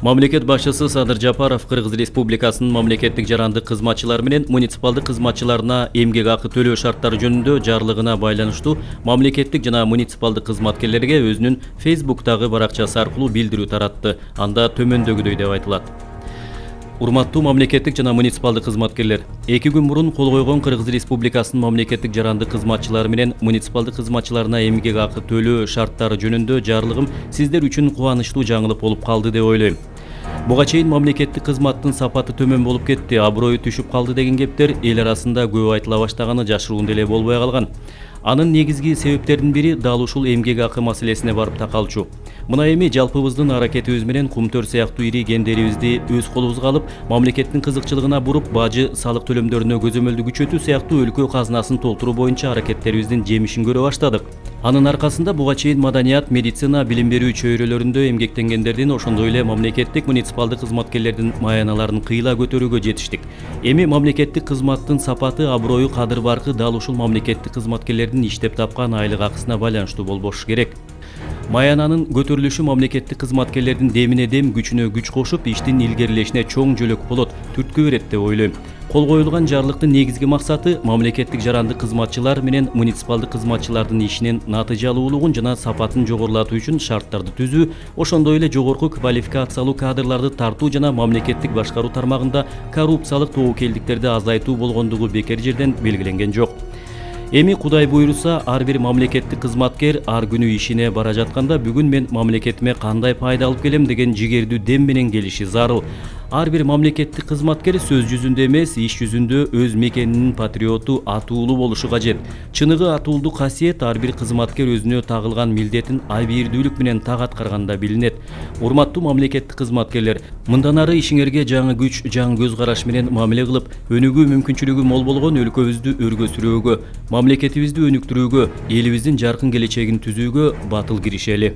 Мамлекет башчысы Садыр Жапаров Кыргыз Республикасынын мамлекеттик жарандык кызматчылары менен муниципалдык кызматчыларына эмгек акы төлөө шарттары жөнүндө жарлыгына байланыштуу мамлекеттик жана муниципалдык кызматкерлерге өзүнүн Facebook'тагы баракчасы аркылуу билдирүү таратты. Анда төмөндөгүдөй деп айтылат. Урматтуу мамлекеттик жана муниципалдык кызматкерлер, 2 күн мурун кол койгон Кыргыз Республикасынын мамлекеттик жарандык кызматчылары менен муниципалдык кызматчыларына эмгек акы төлөө шарттары жөнүндө жарлыгым сиздер үчүн кубанычтуу жаңылык болуп калды деп ойлойм. Буга чейин мамлекеттик кызматтын сапаты төмөн болуп кетти, аброю түшүп калды деген кептер эл арасында көп айтыла баштаганы жашыруун деле болбой калган. Анын негизги себептеринин бири дал ушул эмгек акы маселесине барып такалчу. Мына эми жалпыбыздын аракетибиз менен кумтөр сыяктуу ири кендерибизди өз колубузга алып, мамлекеттин кызыкчылыгына буруп, бажы, салык төлөмдөрүнө көзөмөлдү күчөтүү сыяктуу өлкө казынасын толтуруу боюнча аракеттерибиздин жемишин көрө баштадык. Анын аркасында буга чейин маданият, медицина, билим берүү чөйрөлөрүндө эмгектенгендердин, ошондой эле мамлекеттик муниципалдык кызматкерлердин маяналарын кыйла көтөрүүгө жетиштик. Эми мамлекеттик кызматтын сапаты, аброю, кадыр баркы дал ушул мамлекеттик кызматкерлердин иштеп тапкан айлык акысына байланыштуу болбошу керек. Маянанын көтөрүлүшү мамлекеттик кызматкерлердин демине дем, күчүнө күч кошуп, иштин илгерилешине чоң жөлөк болот, түрткү берет деп ойлойм. Кол коюлган жарлыктын негизги максаты мамлекеттик жарандык кызматчылар менен муниципалдык кызматчылардын ишинин натыйжалуулугун жана сапатын жогорулатуу үчүн шарттарды түзүү, ошондой эле жогорку квалификациялуу кадрларды тартуу жана мамлекеттик башкаруу тармагында коррупциялык тобокелдиктерди азайтуу болгондугу бекер жерден белгиленген жок. Эми Кудай буйруса, ар бир мамлекеттик кызматкер ар күнү ишине бара жатканда бүгүн мен мамлекетиме кандай пайда алып келем деген жигердүү дем менен келиши зарыл. Ар бир мамлекеттик кызматкер сөз жүзүндө эмес, иш жүзүндө өз мекенинин патриоту, атуулу болушу кажет. Чыныгы атуулдуу касиет ар бир кызматкер өзүнө тагылган милдетин айбийирдүүлүк менен так аткарганда билинет. Урматтуу мамлекеттик кызматкерлер, мындан ары ишиңерге жаңы күч, жаңы көз караш менен мамиле кылып, өнүгүү мүмкүнчүлүгү мол болгон өлкөбүздү өргө сүрөөгө, мамлекетибизди өнүктүрүүгө, элибиздин жаркын келечегин түзүүгө батыл киришели.